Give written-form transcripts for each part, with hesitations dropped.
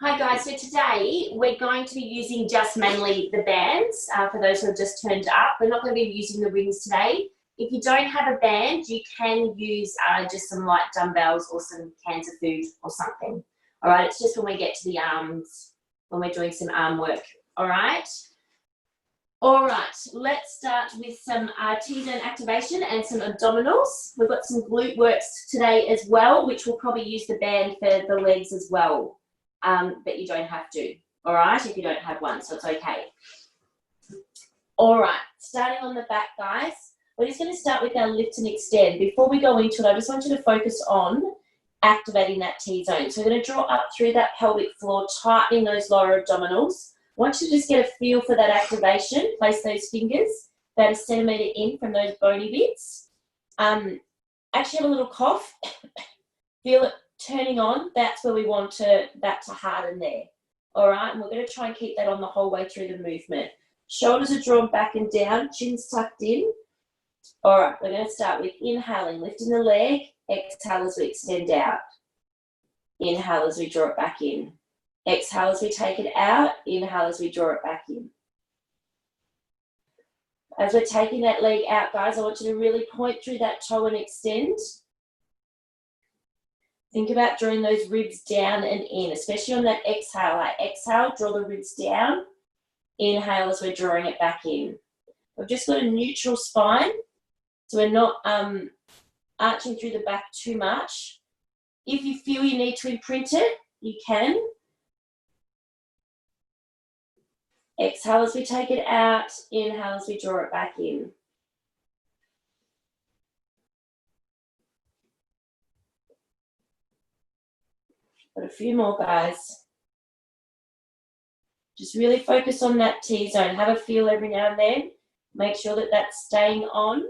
Hi guys, so today we're going to be using just mainly the bands for those who have just turned up. We're not going to be using the rings today. If you don't have a band, you can use just some light dumbbells or some cans of food or something. All right, it's just when we get to the arms, when we're doing some arm work. All right. All right, let's start with some T-zone activation and some abdominals. We've got some glute works today as well, which we'll probably use the band for the legs as well. But you don't have to, all right, if you don't have one, so it's okay. All right, starting on the back, guys, we're just going to start with our lift and extend. Before we go into it, I just want you to focus on activating that T-zone. So we're going to draw up through that pelvic floor, tightening those lower abdominals. I want you to just get a feel for that activation. Place those fingers about a centimetre in from those bony bits. Actually have a little cough. Feel it turning on. That's where we want that to harden there. All right, and we're going to try and keep that on the whole way through the movement. Shoulders are drawn back and down, chin's tucked in. All right, we're going to start with inhaling, lifting the leg. Exhale as we extend out. Inhale as we draw it back in. Exhale as we take it out. Inhale as we draw it back in. As we're taking that leg out, guys, I want you to really point through that toe and extend. Think about drawing those ribs down and in, especially on that exhale. Exhale, draw the ribs down. Inhale as we're drawing it back in. We've just got a neutral spine, so we're not arching through the back too much. If you feel you need to imprint it, you can. Exhale as we take it out. Inhale as we draw it back in. Got a few more, guys. Just really focus on that T-zone. Have a feel every now and then. Make sure that that's staying on.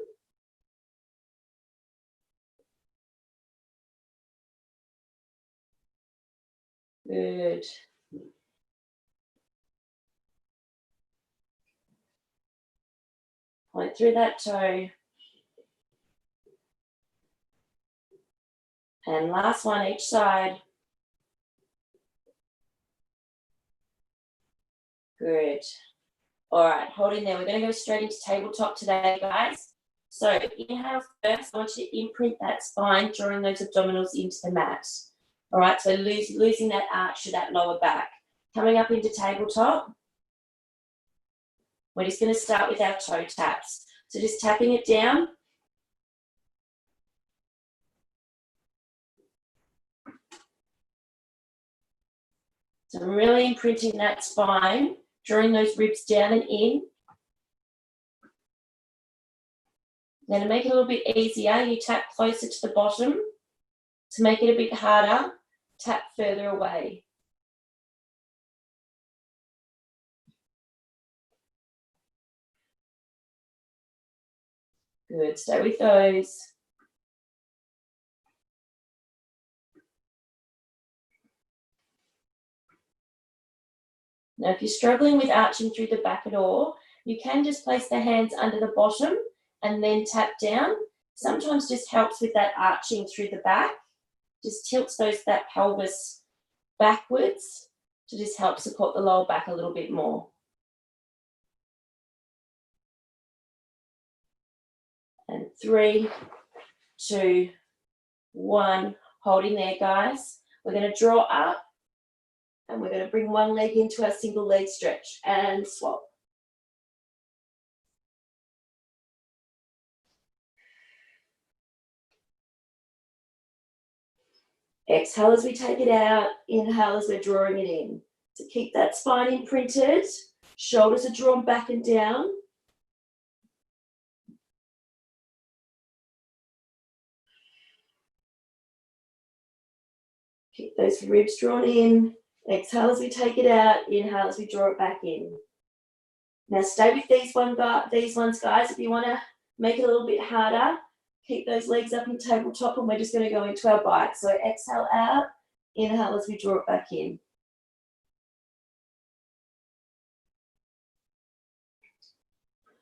Good. Point through that toe. And last one each side. Good. All right, holding there. We're going to go straight into tabletop today, guys. So inhale first. I want you to imprint that spine, drawing those abdominals into the mat. All right, so losing that arch to that lower back. Coming up into tabletop. We're just going to start with our toe taps. So just tapping it down. So I'm really imprinting that spine, drawing those ribs down and in. Then to make it a little bit easier, you tap closer to the bottom. To make it a bit harder, tap further away. Good, stay with those. Now, if you're struggling with arching through the back at all, you can just place the hands under the bottom and then tap down. Sometimes just helps with that arching through the back. Just tilts that pelvis backwards to just help support the lower back a little bit more. And 3, 2, 1. Holding there, guys. We're going to draw up. And we're going to bring one leg into our single leg stretch and swap. Exhale as we take it out. Inhale as we're drawing it in. So keep that spine imprinted. Shoulders are drawn back and down. Keep those ribs drawn in. Exhale as we take it out. Inhale as we draw it back in. Now stay with these ones, guys. If you want to make it a little bit harder, keep those legs up in tabletop, and we're just going to go into our bike. So exhale out. Inhale as we draw it back in.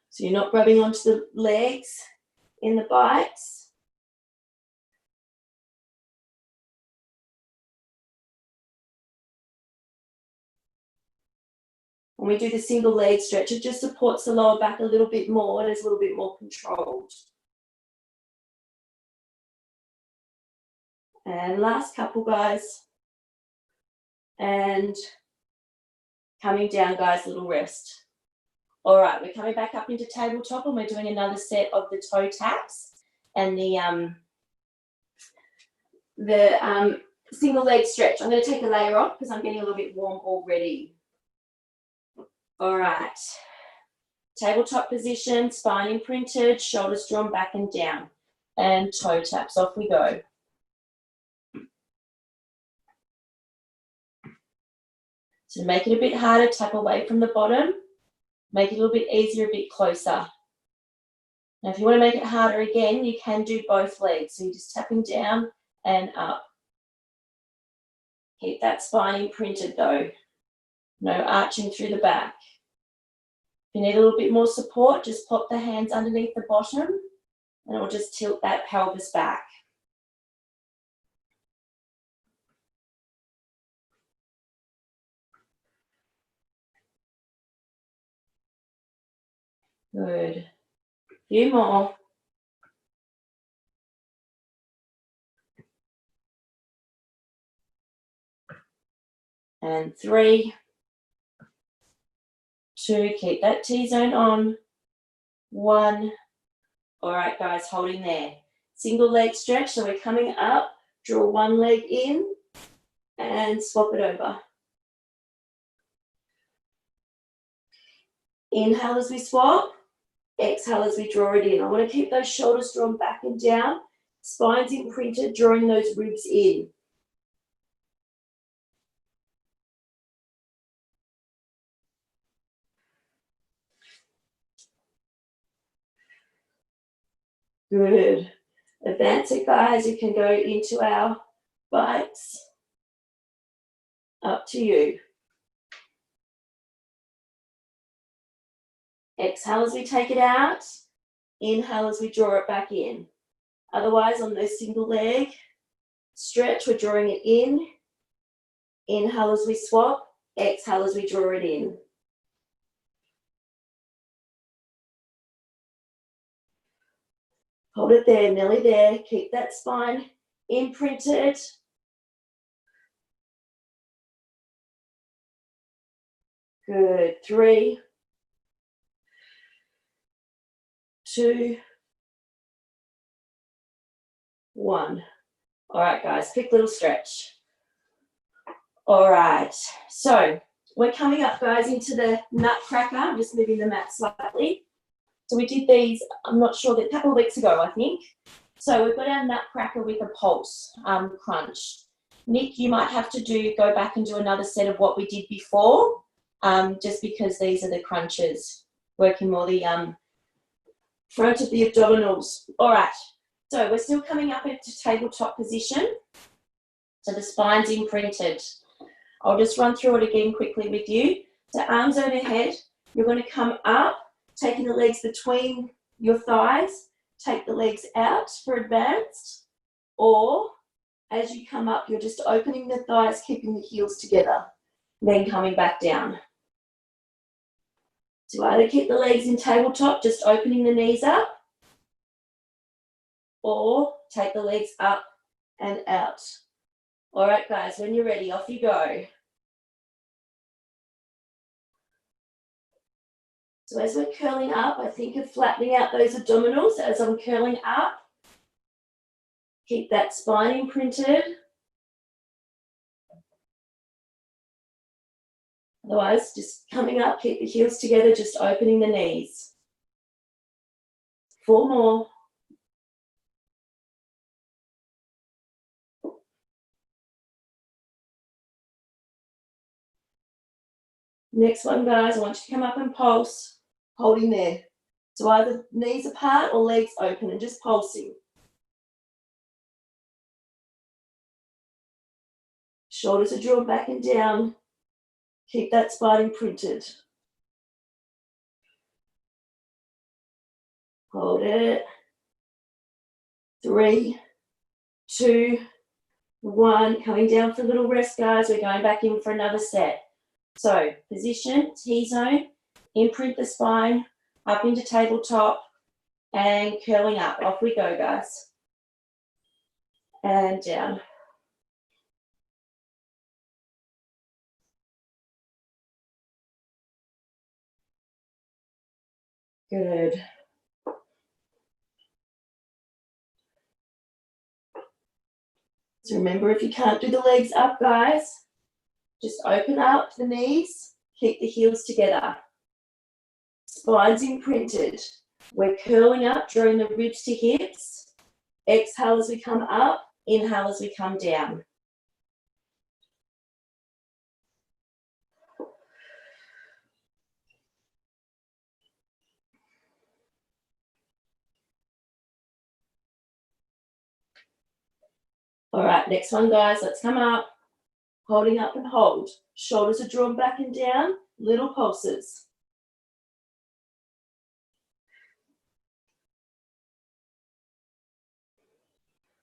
So you're not rubbing onto the legs in the bikes. When we do the single leg stretch, it just supports the lower back a little bit more and is a little bit more controlled. And last couple, guys. And coming down, guys, little rest. All right, we're coming back up into tabletop and we're doing another set of the toe taps and the single leg stretch. I'm going to take a layer off because I'm getting a little bit warm already. All right, tabletop position, spine imprinted, shoulders drawn back and down, and toe taps. Off we go. So make it a bit harder, tap away from the bottom. Make it a little bit easier, a bit closer. Now, if you want to make it harder again, you can do both legs. So you're just tapping down and up. Keep that spine imprinted though. No arching through the back. If you need a little bit more support, just pop the hands underneath the bottom and it will just tilt that pelvis back. Good. A few more. And 3, 2, keep that T-zone on. 1. All right, guys, holding there. Single leg stretch, so we're coming up, draw one leg in and swap it over. Inhale as we swap, exhale as we draw it in. I want to keep those shoulders drawn back and down, spines imprinted, drawing those ribs in. Good. Advance it, guys. You can go into our bikes. Up to you. Exhale as we take it out. Inhale as we draw it back in. Otherwise, on this single leg stretch, we're drawing it in. Inhale as we swap. Exhale as we draw it in. Hold it there, nearly there. Keep that spine imprinted. Good. 3, 2, 1. All right, guys, quick little stretch. All right, so we're coming up, guys, into the nutcracker. I'm just moving the mat slightly. So we did these, I'm not sure, a couple of weeks ago, I think. So we've got our nutcracker with a pulse crunch. Nick, you might have to go back and do another set of what we did before, just because these are the crunches, working more the front of the abdominals. All right, so we're still coming up into tabletop position. So the spine's imprinted. I'll just run through it again quickly with you. So arms overhead, you're going to come up, taking the legs between your thighs, take the legs out for advanced, or as you come up, you're just opening the thighs, keeping the heels together, then coming back down. So either keep the legs in tabletop, just opening the knees up, or take the legs up and out. All right, guys, when you're ready, off you go. So as we're curling up, I think of flattening out those abdominals as I'm curling up. Keep that spine imprinted. Otherwise, just coming up, keep the heels together, just opening the knees. 4 more. Next one, guys, I want you to come up and pulse, holding there. So either knees apart or legs open and just pulsing. Shoulders are drawn back and down. Keep that spine imprinted. Hold it. 3, 2, 1. Coming down for a little rest, guys. We're going back in for another set. So position, T-zone, imprint the spine, up into tabletop, and curling up. Off we go, guys. And down. Good. So remember, if you can't do the legs up, guys, just open up the knees, keep the heels together. Spine's imprinted. We're curling up, drawing the ribs to hips. Exhale as we come up, inhale as we come down. All right, next one, guys. Let's come up. Holding up and hold. Shoulders are drawn back and down. Little pulses.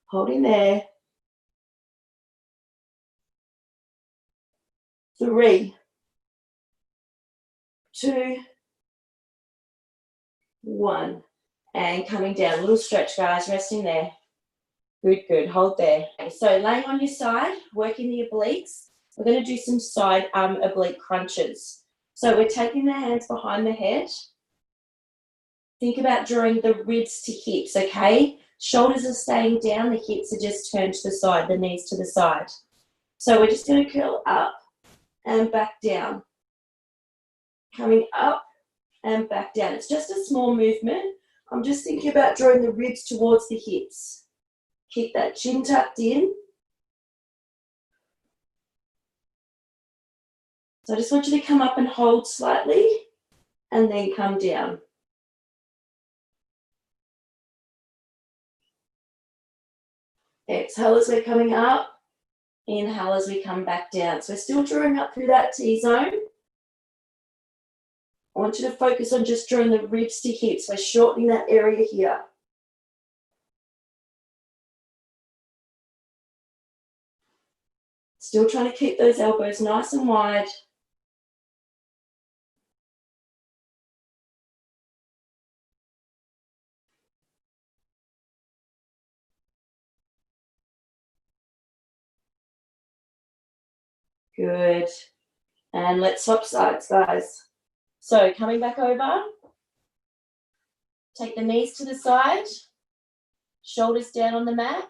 Holding there. 3, 2, 1. And coming down. A little stretch, guys. Resting there. Good, good. Hold there. Okay, so laying on your side, working the obliques. We're going to do some side oblique crunches. So we're taking the hands behind the head. Think about drawing the ribs to hips, okay? Shoulders are staying down, the hips are just turned to the side, the knees to the side. So we're just going to curl up and back down. Coming up and back down. It's just a small movement. I'm just thinking about drawing the ribs towards the hips. Keep that chin tucked in. So I just want you to come up and hold slightly and then come down. Exhale as we're coming up. Inhale as we come back down. So we're still drawing up through that T-zone. I want you to focus on just drawing the ribs to hips. We're shortening that area here. Still trying to keep those elbows nice and wide. Good. And let's swap sides, guys. So coming back over. Take the knees to the side. Shoulders down on the mat.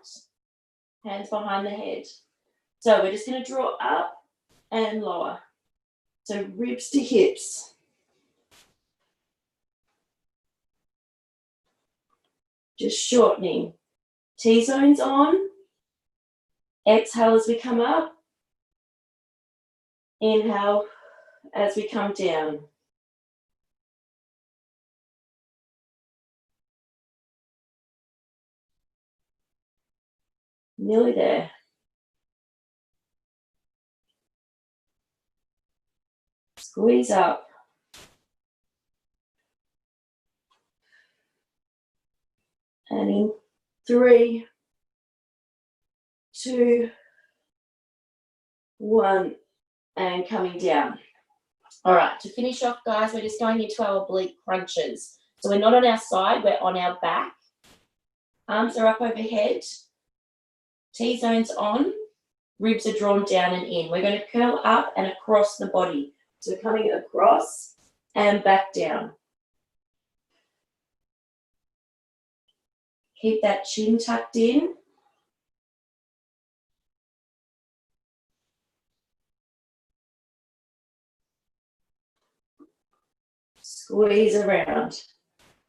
Hands behind the head. So we're just going to draw up and lower. So ribs to hips. Just shortening. T-zones on. Exhale as we come up. Inhale as we come down. Nearly there. Squeeze up. And in 3, 2, 1, and coming down. All right, to finish off, guys, we're just going into our oblique crunches. So we're not on our side, we're on our back. Arms are up overhead. T-zones on. Ribs are drawn down and in. We're going to curl up and across the body. So we're coming across and back down. Keep that chin tucked in. Squeeze around.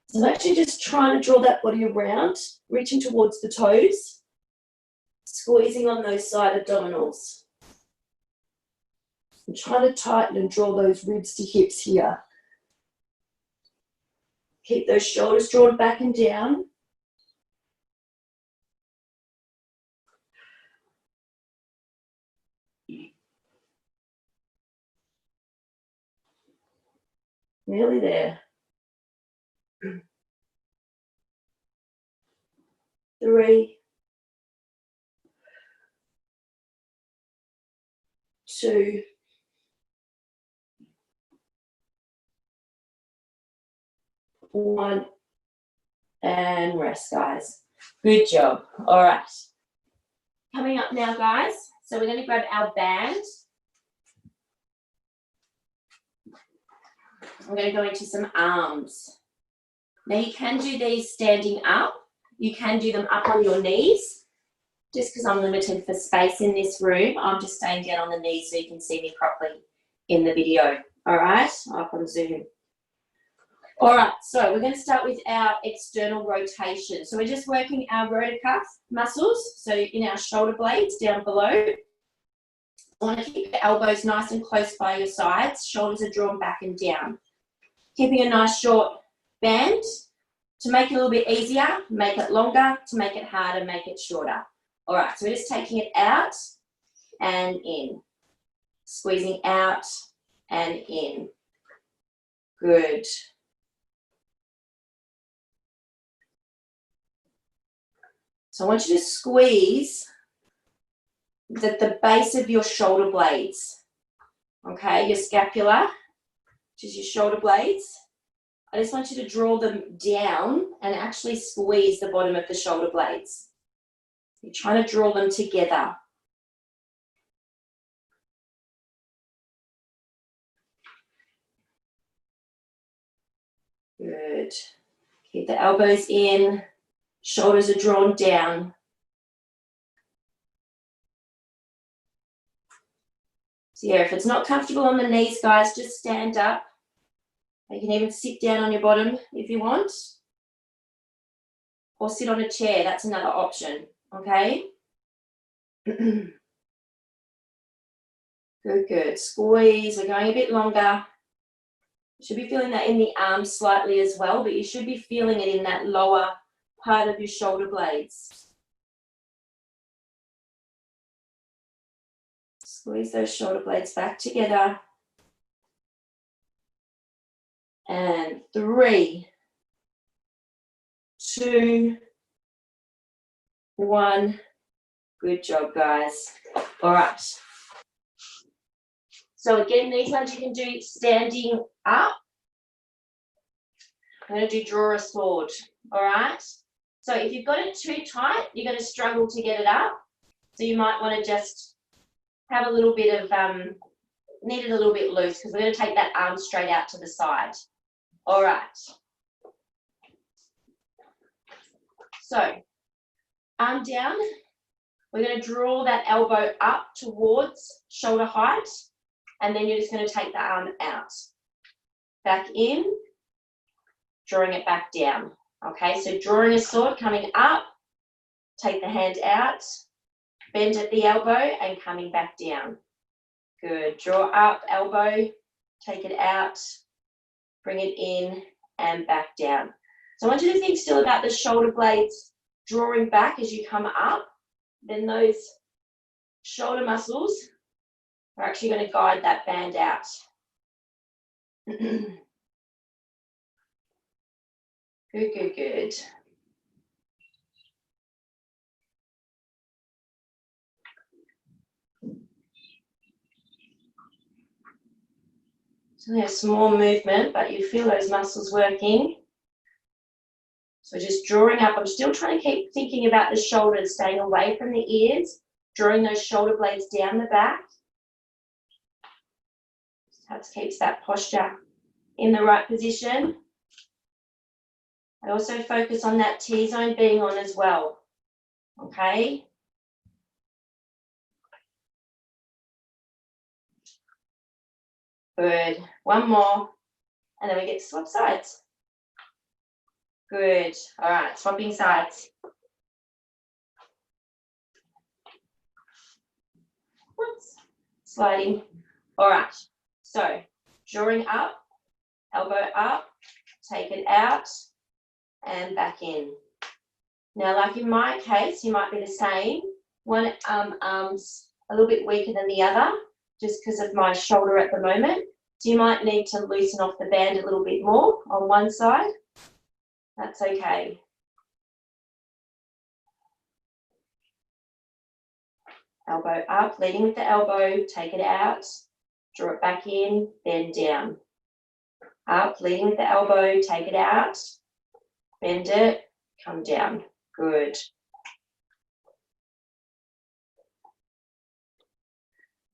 So I'm actually just trying to draw that body around, reaching towards the toes, squeezing on those side abdominals. I'm trying to tighten and draw those ribs to hips here. Keep those shoulders drawn back and down. Nearly there. 3, 2, 1, and rest, guys. Good job. All right. Coming up now, guys. So we're going to grab our band. I'm going to go into some arms. Now you can do these standing up. You can do them up on your knees. Just because I'm limited for space in this room, I'm just staying down on the knees so you can see me properly in the video. All right, up on Zoom. All right, so we're going to start with our external rotation. So we're just working our rotator cuff muscles, so in our shoulder blades down below. I want to keep the elbows nice and close by your sides. Shoulders are drawn back and down. Keeping a nice short band. To make it a little bit easier, make it longer. To make it harder, make it shorter. All right, so we're just taking it out and in. Squeezing out and in. Good. So I want you to squeeze the base of your shoulder blades. Okay, your scapula, which is your shoulder blades. I just want you to draw them down and actually squeeze the bottom of the shoulder blades. You're trying to draw them together. Good. Keep the elbows in, shoulders are drawn down. So yeah, if it's not comfortable on the knees, guys, just stand up. You can even sit down on your bottom if you want. Or sit on a chair, that's another option, okay? Good, good. Squeeze, we're going a bit longer. You should be feeling that in the arms slightly as well, but you should be feeling it in that lower part of your shoulder blades. Squeeze those shoulder blades back together. And 3, 2, 1. Good job, guys. All right. So again, these ones you can do standing up. I'm going to do draw a sword. All right. So if you've got it too tight, you're going to struggle to get it up. So you might want to just have a little bit of, need it a little bit loose because we're going to take that arm straight out to the side. All right. So arm down. We're going to draw that elbow up towards shoulder height, and then you're just going to take the arm out. Back in, drawing it back down. Okay, so drawing a sword, coming up, take the hand out, bend at the elbow, and coming back down. Good. Draw up, elbow, take it out, bring it in, and back down. So I want you to think still about the shoulder blades drawing back as you come up. Then those shoulder muscles are actually going to guide that band out. Good, good, good. So there's some more movement, but you feel those muscles working. So just drawing up. I'm still trying to keep thinking about the shoulders, staying away from the ears, drawing those shoulder blades down the back. That keeps that posture in the right position. I also focus on that T-zone being on as well. Okay. Good. One more. And then we get to swap sides. Good. All right, swapping sides. Whoops. Sliding. All right. So drawing up, elbow up, take it out, and back in. Now, like in my case, you might be the same. One arm's a little bit weaker than the other, just because of my shoulder at the moment. So you might need to loosen off the band a little bit more on one side. That's okay. Elbow up, leading with the elbow, take it out, draw it back in, bend down. Up, leading with the elbow, take it out, bend it, come down. Good.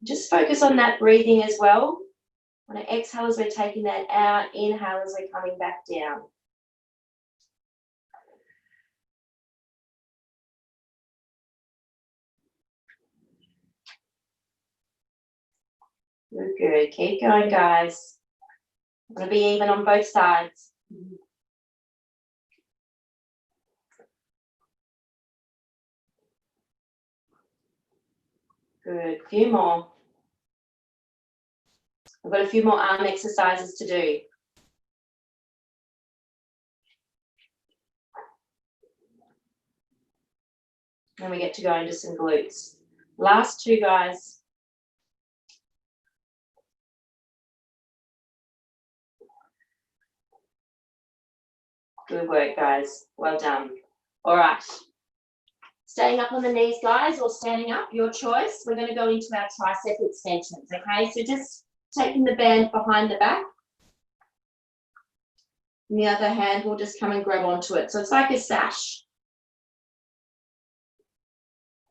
Just focus on that breathing as well. On an exhale as we're taking that out, inhale as we're coming back down. Good, good. Keep going, guys. I'm going to be even on both sides. Good. A few more. I've got a few more arm exercises to do. Then we get to go into some glutes. Last two, guys. Good work, guys. Well done. All right. Staying up on the knees, guys, or standing up, your choice. We're going to go into our tricep extensions, okay? So just taking the band behind the back. And the other hand will just come and grab onto it. So it's like a sash.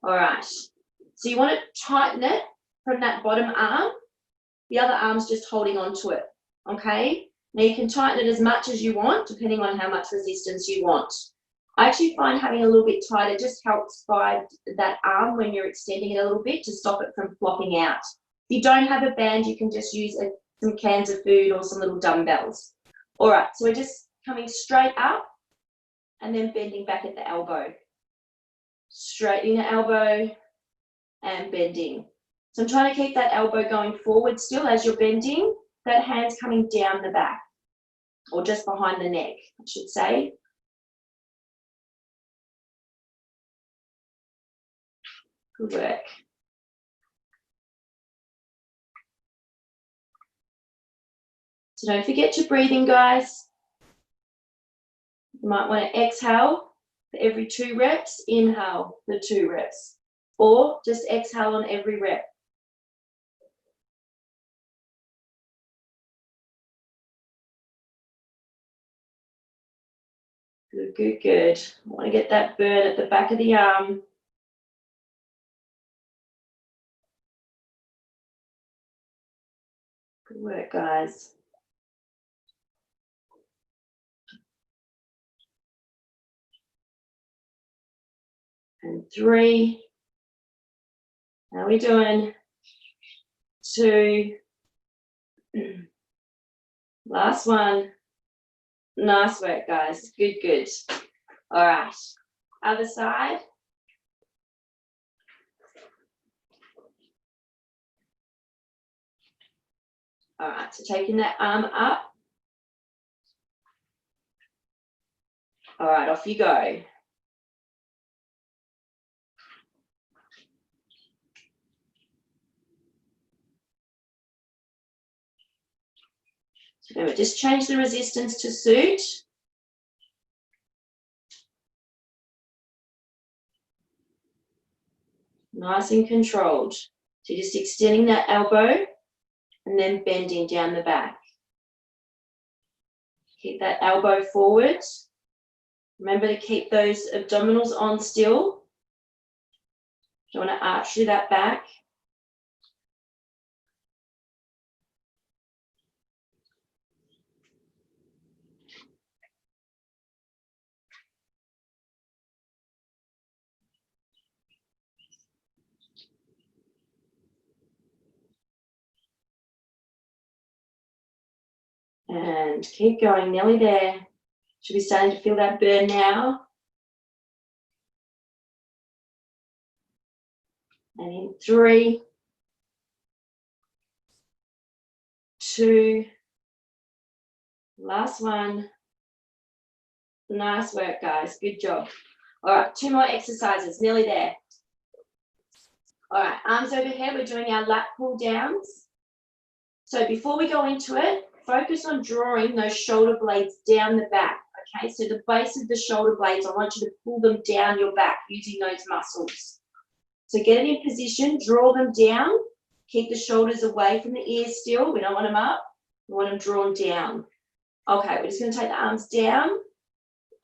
All right. So you want to tighten it from that bottom arm. The other arm's just holding onto it, okay? Now you can tighten it as much as you want, depending on how much resistance you want. I actually find having a little bit tighter just helps guide that arm when you're extending it a little bit to stop it from flopping out. If you don't have a band, you can just use some cans of food or some little dumbbells. All right, so we're just coming straight up and then bending back at the elbow. Straightening the elbow and bending. So I'm trying to keep that elbow going forward still as you're bending. That hand's coming down the back or just behind the neck, I should say. Good work. So don't forget to breathe in, guys. You might want to exhale for every 2 reps, inhale for 2 reps, or just exhale on every rep. Good, good, good. I want to get that burn at the back of the arm. Good work, guys. And 3. How are we doing? 2. Last one. Nice work, guys. Good, good. All right. Other side. All right, so taking that arm up. All right, off you go. So remember, just change the resistance to suit. Nice and controlled. So you're just extending that elbow and then bending down the back. Keep that elbow forward. Remember to keep those abdominals on still. Don't want to arch through that back. And keep going, nearly there. Should be starting to feel that burn now. And in 3, 2, last one. Nice work, guys. Good job. All right, 2 more exercises, nearly there. All right, arms overhead. We're doing our lat pull downs. So before we go into it, focus on drawing those shoulder blades down the back, okay? So the base of the shoulder blades, I want you to pull them down your back using those muscles. So get it in position, draw them down, keep the shoulders away from the ears still, we don't want them up. We want them drawn down. Okay, we're just going to take the arms down,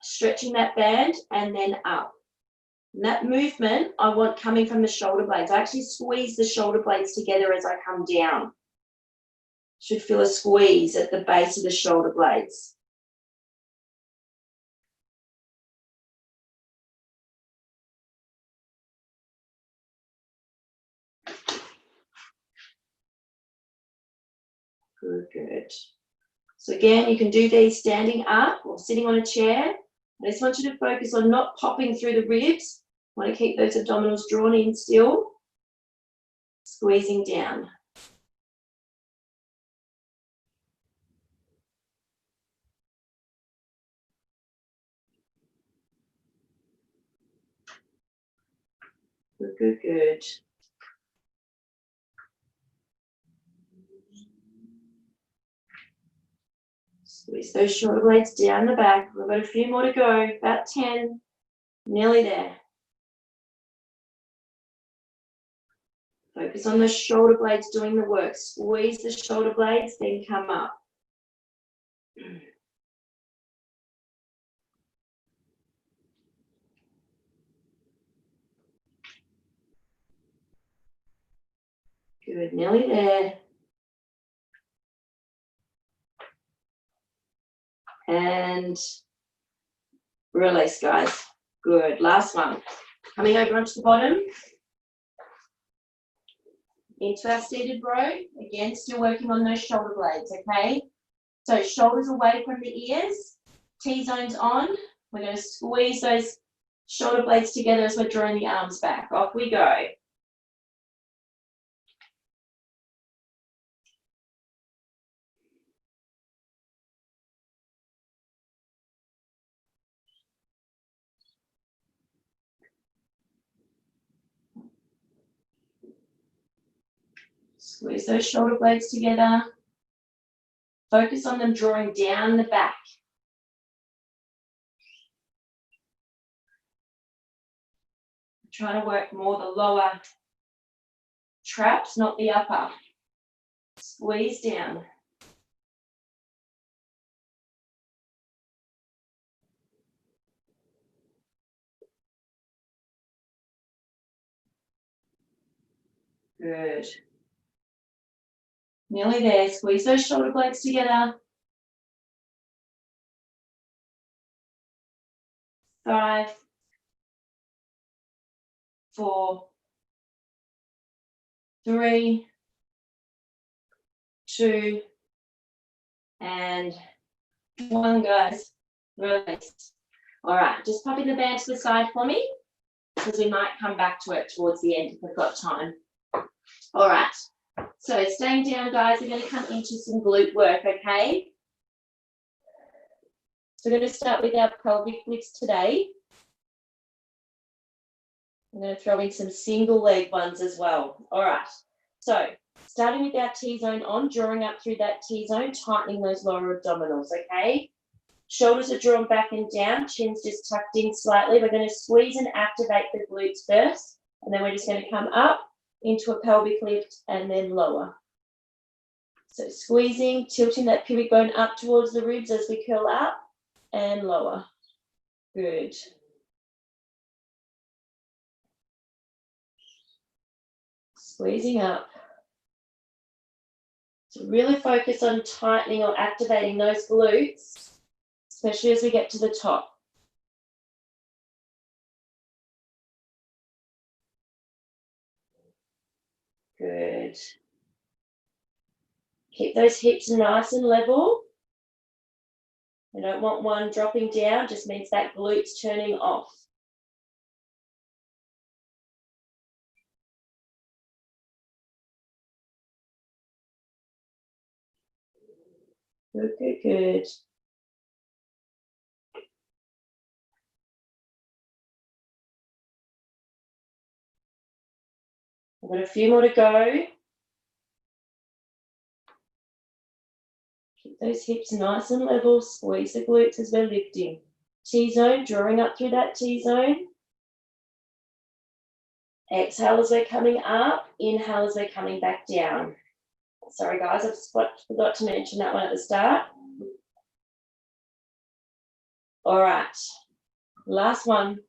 stretching that band, and then up. And that movement I want coming from the shoulder blades. I actually squeeze the shoulder blades together as I come down. Should feel a squeeze at the base of the shoulder blades. Good, good. So again, you can do these standing up or sitting on a chair. I just want you to focus on not popping through the ribs. I want to keep those abdominals drawn in still. Squeezing down. Good, good, good. Squeeze those shoulder blades down the back. We've got a few more to go, about 10, nearly there. Focus on the shoulder blades doing the work. Squeeze the shoulder blades, then come up. Good, nearly there. And release, guys. Good, last one. Coming over onto the bottom. Into our seated row. Again, still working on those shoulder blades, okay? So shoulders away from the ears. T-zones on. We're going to squeeze those shoulder blades together as we're drawing the arms back. Off we go. Squeeze those shoulder blades together. Focus on them drawing down the back. Trying to work more the lower traps, not the upper. Squeeze down. Good. Nearly there. Squeeze those shoulder blades together. 5, 4, 3, 2, and 1, guys. Release. All right, just popping the band to the side for me, because we might come back to it towards the end if we've got time. All right, so staying down, guys, we're going to come into some glute work, okay? So we're going to start with our pelvic lifts today. I'm going to throw in some single leg ones as well. All right, so starting with our T-zone on, drawing up through that T-zone, tightening those lower abdominals, okay? Shoulders are drawn back and down, chin's just tucked in slightly. We're going to squeeze and activate the glutes first, and then we're just going to come up into a pelvic lift and then lower. So squeezing, tilting that pubic bone up towards the ribs as we curl up and lower. Good. Squeezing up. So really focus on tightening or activating those glutes, especially as we get to the top. Good. Keep those hips nice and level. I don't want one dropping down, just means that glute's turning off. Good, good, good. I've got a few more to go. Keep those hips nice and level. Squeeze the glutes as we're lifting. T-zone, drawing up through that T-zone. Exhale as we're coming up. Inhale as we're coming back down. sorry guys, I forgot to mention that one at the start. All right, last one.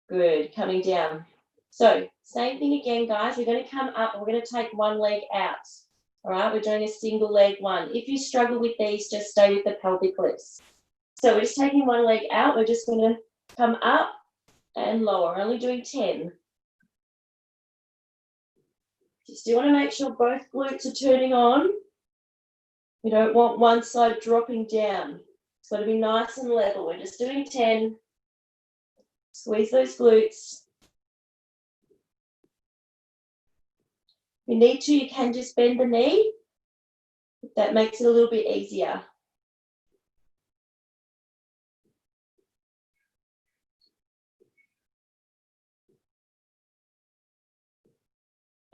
Good, coming down. So same thing again, guys. We're going to come up and we're going to take one leg out. All right, we're doing a single leg one. If you struggle with these, just stay with the pelvic lifts. So we're just taking one leg out. We're just going to come up and lower. We're only doing 10. Just do want to make sure both glutes are turning on. We don't want one side dropping down. It's got to be nice and level. We're just doing 10. Squeeze those glutes. If you need to, you can just bend the knee. That makes it a little bit easier.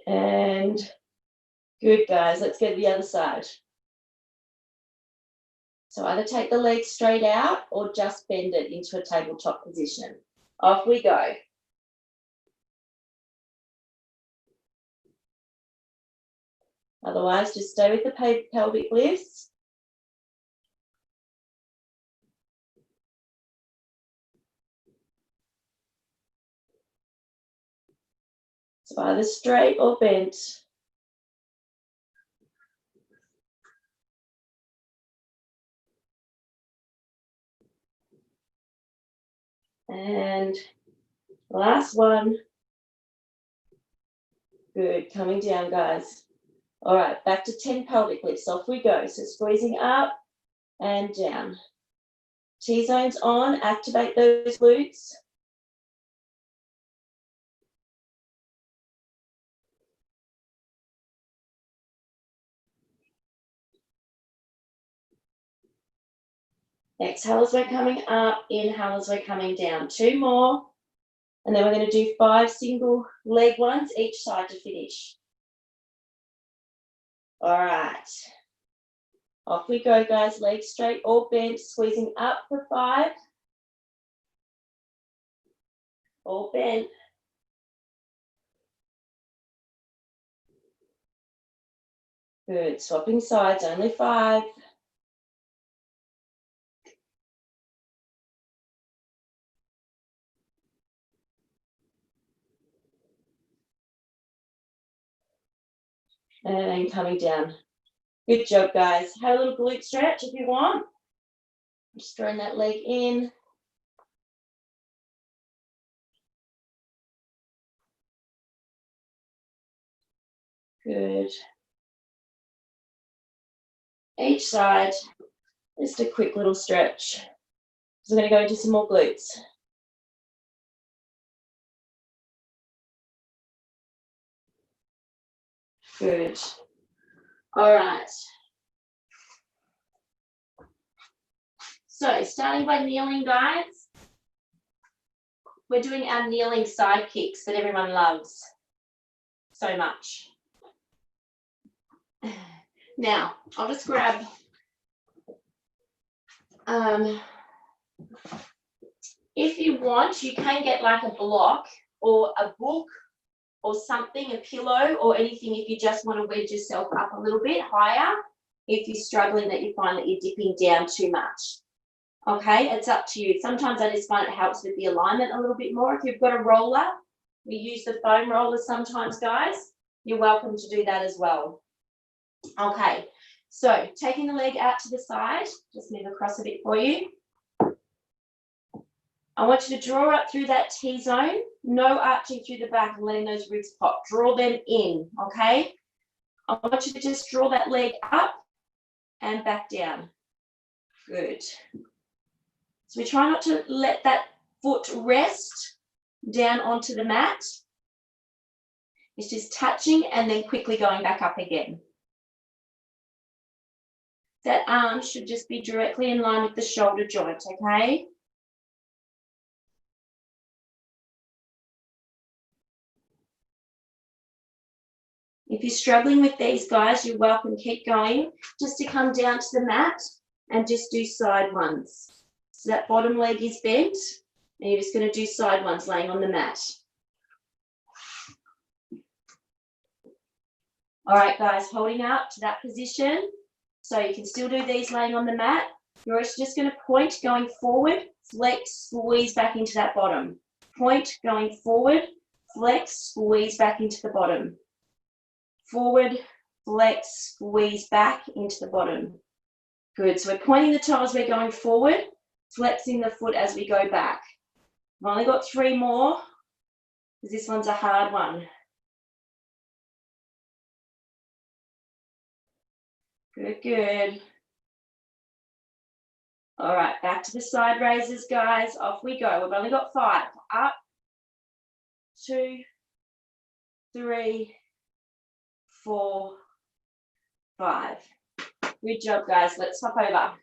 And good, guys. Let's go to the other side. So either take the legs straight out or just bend it into a tabletop position. Off we go. Otherwise, just stay with the pelvic lifts. So either straight or bent. And last one. Good, coming down, guys. All right, back to 10 pelvic lifts. Off we go. So squeezing up and down. T-zones on, activate those glutes. Exhale as we're coming up, inhale as we're coming down. 2 more. And then we're going to do 5 single leg ones each side to finish. All right. Off we go, guys. Legs straight or bent, squeezing up for 5. Or bent. Good. Swapping sides, only 5. And coming down. Good job, guys. Have a little glute stretch if you want. Just throwing that leg in. Good. Each side, just a quick little stretch. So I'm going to go into some more glutes. Good. All right. So starting by kneeling, guys. We're doing our kneeling side kicks that everyone loves so much. Now, I'll just grab if you want, you can get like a block or a book or something, a pillow or anything if you just want to wedge yourself up a little bit higher if you're struggling that you find that you're dipping down too much. Okay, it's up to you. Sometimes I just find it helps with the alignment a little bit more. If you've got a roller, we use the foam roller sometimes, guys. You're welcome to do that as well. Okay, so taking the leg out to the side, just move across a bit for you. I want you to draw up through that T-zone, no arching through the back and letting those ribs pop. Draw them in, okay? I want you to just draw that leg up and back down. Good. So we try not to let that foot rest down onto the mat. It's just touching and then quickly going back up again. That arm should just be directly in line with the shoulder joint, okay? If you're struggling with these, guys, you're welcome. Keep going. Just to come down to the mat and just do side ones. So that bottom leg is bent, and you're just going to do side ones laying on the mat. All right, guys, holding out to that position. So you can still do these laying on the mat. You're just going to point going forward, flex, squeeze back into that bottom. Point going forward, flex, squeeze back into the bottom. Forward, flex, squeeze back into the bottom. Good. So we're pointing the toe as we're going forward, flexing the foot as we go back. I've only got 3 more because this one's a hard one. Good, good. All right, back to the side raises, guys. Off we go. We've only got 5. Up, 2, 3, 4, 5. Good job, guys. Let's hop over.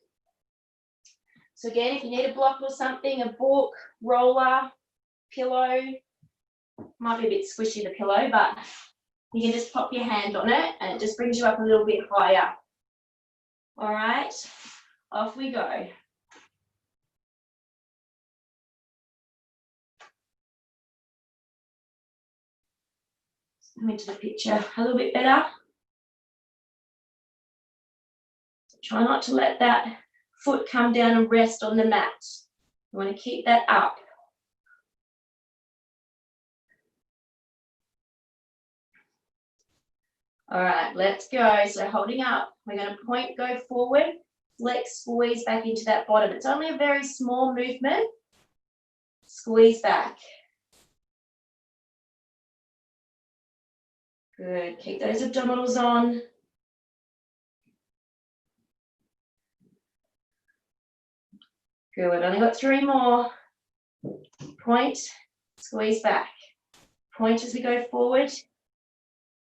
So again, if you need a block or something, a book, roller, pillow, might be a bit squishy, the pillow, but you can just pop your hand on it and it just brings you up a little bit higher. All right, off we go. Come into the picture a little bit better. Try not to let that foot come down and rest on the mat. You want to keep that up. All right, let's go. So holding up, we're going to point, go forward, flex, squeeze back into that bottom. It's only a very small movement. Squeeze back. Good. Keep those abdominals on. Good. We've only got 3 more. Point, squeeze back. Point as we go forward.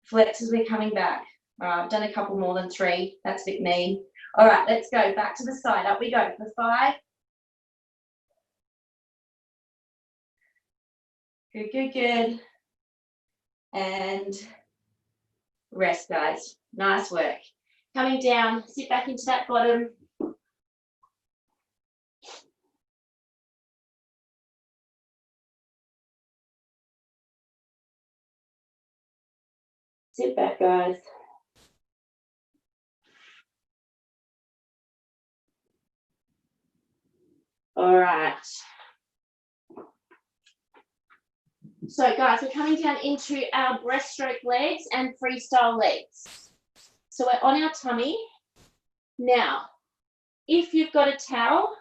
Flex as we're coming back. All right, I've done a couple more than 3. That's a bit mean. All right, let's go. Back to the side. Up we go for 5. Good, good, good. And rest, guys. Nice work. Coming down, sit back into that bottom. Sit back, guys. All right. So, guys, we're coming down into our breaststroke legs and freestyle legs. So we're on our tummy. Now, if you've got a towel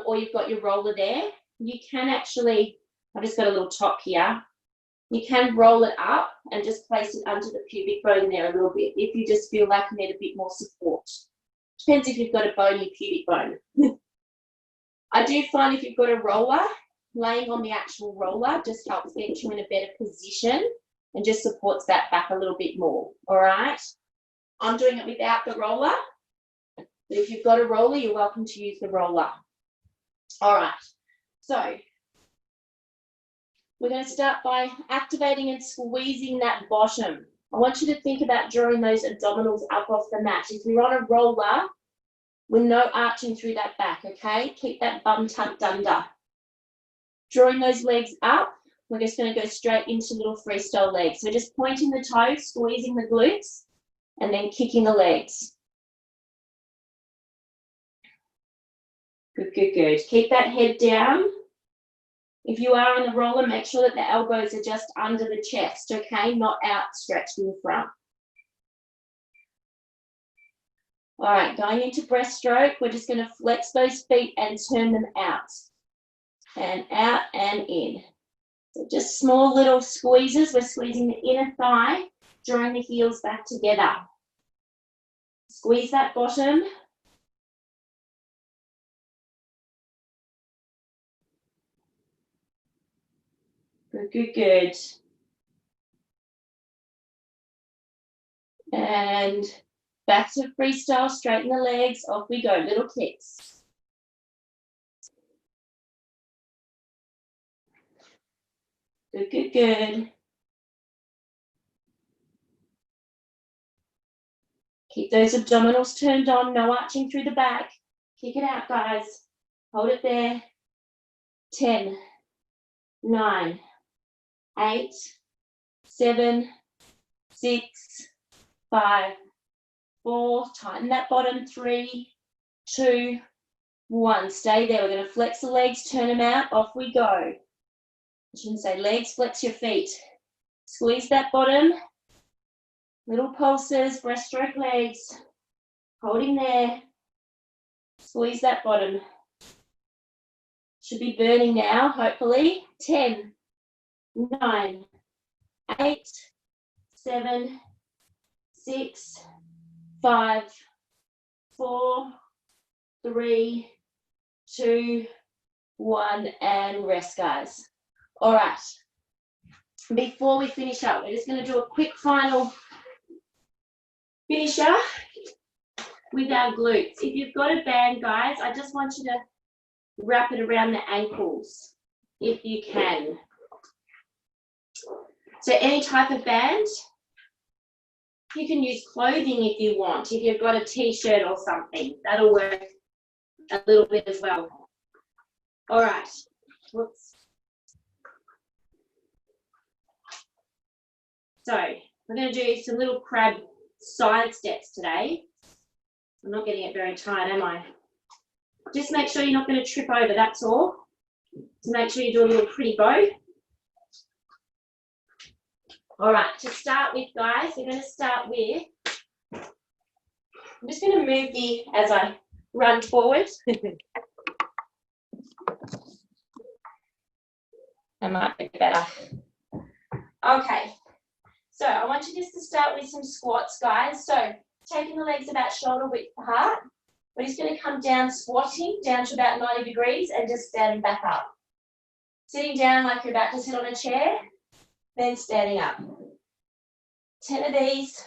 or you've got your roller there, you can actually, I've just got a little top here, you can roll it up and just place it under the pubic bone there a little bit if you just feel like you need a bit more support. Depends if you've got a bony pubic bone. I do find if you've got a roller, laying on the actual roller just helps get you in a better position and just supports that back a little bit more. All right. I'm doing it without the roller, but if you've got a roller, you're welcome to use the roller. All right. So we're going to start by activating and squeezing that bottom. I want you to think about drawing those abdominals up off the mat. If you're on a roller, with no arching through that back, okay? Keep that bum tucked under. Drawing those legs up, we're just going to go straight into little freestyle legs. So just pointing the toes, squeezing the glutes, and then kicking the legs. Good, good, good. Keep that head down. If you are on the roller, make sure that the elbows are just under the chest, okay? Not outstretched in front. All right, going into breaststroke, we're just going to flex those feet and turn them out. And out and in. So just small little squeezes. We're squeezing the inner thigh, drawing the heels back together. Squeeze that bottom. Good, good, good. And back to freestyle, straighten the legs, off we go, little kicks. Good, good, good. Keep those abdominals turned on, no arching through the back. Kick it out, guys. Hold it there. 10, 9, 8, 7, 6, 5, 4. Tighten that bottom. 3, 2, 1. Stay there. We're going to flex the legs, turn them out. Off we go. I shouldn't say legs, flex your feet. Squeeze that bottom. Little pulses, breaststroke legs. Holding there. Squeeze that bottom. Should be burning now, hopefully. 10, 9, 8, 7, 6, 5, 4, 3, 2, 1, and rest, guys. All right. Before we finish up, we're just going to do a quick final finisher with our glutes. If you've got a band, guys, I just want you to wrap it around the ankles if you can. So any type of band. You can use clothing if you want. If you've got a t-shirt or something, that'll work a little bit as well. All right. Whoops. So we're going to do some little crab side steps today. I'm not getting it very tight, am I? Just make sure you're not going to trip over, that's all. So make sure you do a little pretty bow. All right, to start with, guys, we're going to start with, I'm just going to move you as I run forward. That might be better. Okay, so I want you just to start with some squats, guys. So taking the legs about shoulder width apart. We're just going to come down squatting down to about 90 degrees and just standing back up. Sitting down like you're about to sit on a chair, then standing up. 10 of these.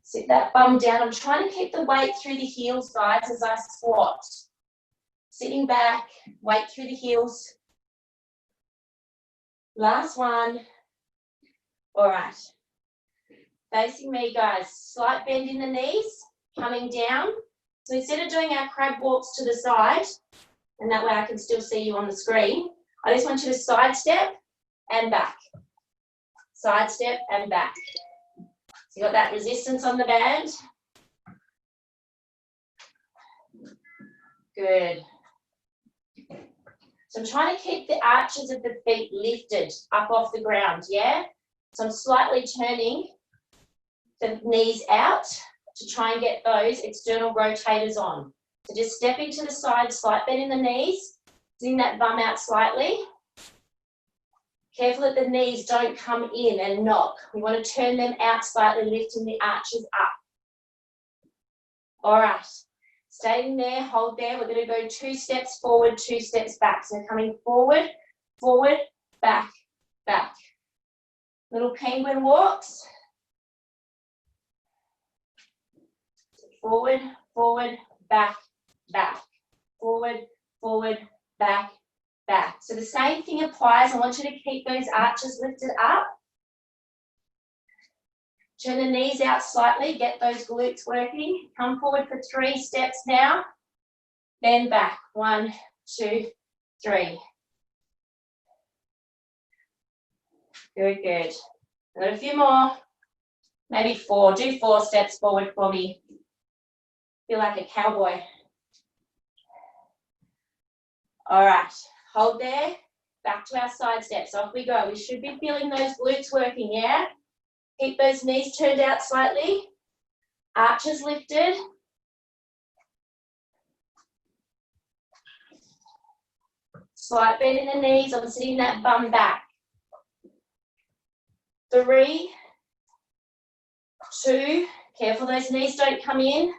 Sit that bum down. I'm trying to keep the weight through the heels, guys, as I squat. Sitting back, weight through the heels. Last one. All right. Facing me, guys. Slight bend in the knees, coming down. So instead of doing our crab walks to the side, and that way I can still see you on the screen, I just want you to sidestep and back. Sidestep and back. So you got that resistance on the band. Good. So I'm trying to keep the arches of the feet lifted up off the ground, yeah? So I'm slightly turning the knees out to try and get those external rotators on. So just stepping to the side, slight bend in the knees, sitting that bum out slightly. Careful that the knees don't come in and knock. We want to turn them out slightly, lifting the arches up. All right. Staying there, hold there. We're going to go 2 steps forward, 2 steps back. So coming forward, forward, back, back. Little penguin walks. Forward, forward, back, back. Forward, forward, back, back. So the same thing applies. I want you to keep those arches lifted up. Turn the knees out slightly, get those glutes working. Come forward for 3 steps now. Then back. 1, 2, 3. Good, good. Got a few more. Maybe 4. Do 4 steps forward for me. Feel like a cowboy. All right. Hold there. Back to our side steps. Off we go. We should be feeling those glutes working, yeah? Keep those knees turned out slightly. Arches lifted. Slight bend in the knees. I'm sitting that bum back. 3, 2. Careful those knees don't come in.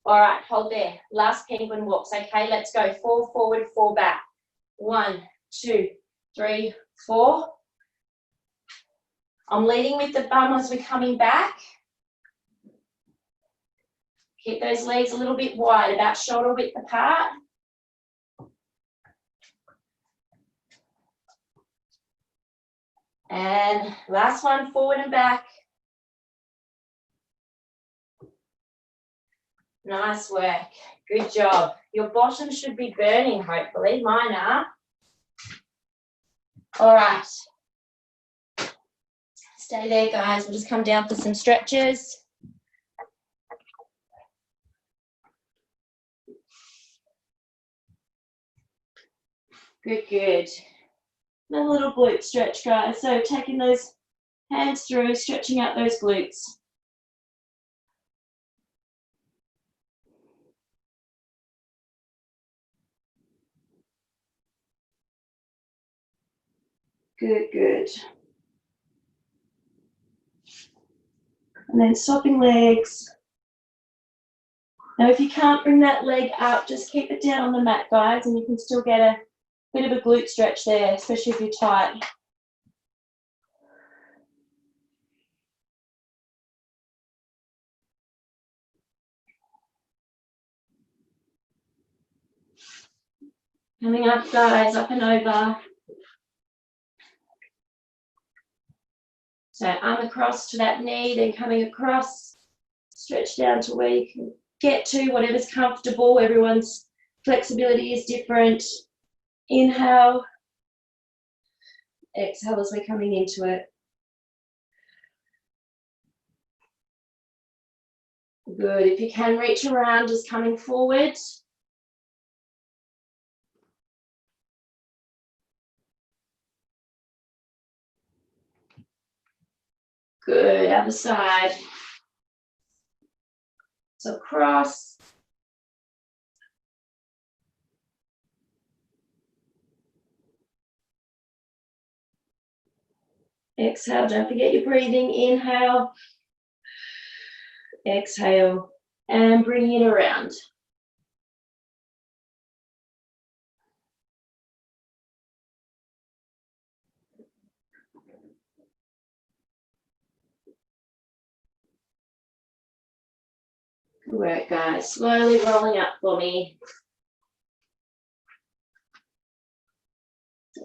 All right, hold there. Last penguin walks. Okay, let's go. 4 forward, 4 back. 1, 2, 3, 4. I'm leading with the bum as we're coming back. Keep those legs a little bit wide, about shoulder width apart. And last one, forward and back. Nice work. Good job. Your bottom should be burning, hopefully. Mine are. All right. Stay there, guys. We'll just come down for some stretches. Good, good. Another little glute stretch, guys. So taking those hands through, stretching out those glutes. Good, good. And then swapping legs. Now, if you can't bring that leg up, just keep it down on the mat, guys, and you can still get a bit of a glute stretch there, especially if you're tight. Coming up, guys, up and over. So arm across to that knee, then coming across, stretch down to where you can get to, whatever's comfortable. Everyone's flexibility is different. Inhale. Exhale as we're coming into it. Good. If you can reach around, just coming forward. Good. Other side. So cross. Exhale. Don't forget your breathing. Inhale. Exhale. And bring it around. Good work, guys. Slowly rolling up for me.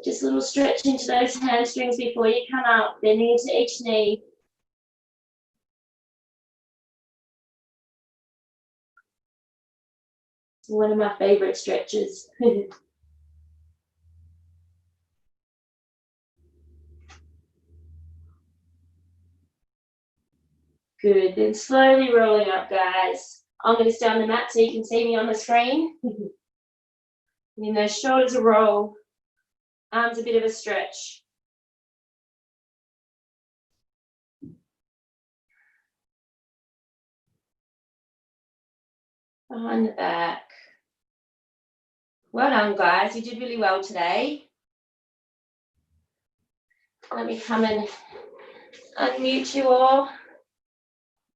Just a little stretch into those hamstrings before you come up, bending into each knee. One of my favourite stretches. Good, then slowly rolling up, guys. I'm going to stay on the mat so you can see me on the screen. And then those shoulders a roll, arms a bit of a stretch. Behind the back. Well done, guys. You did really well today. Let me come and unmute you all.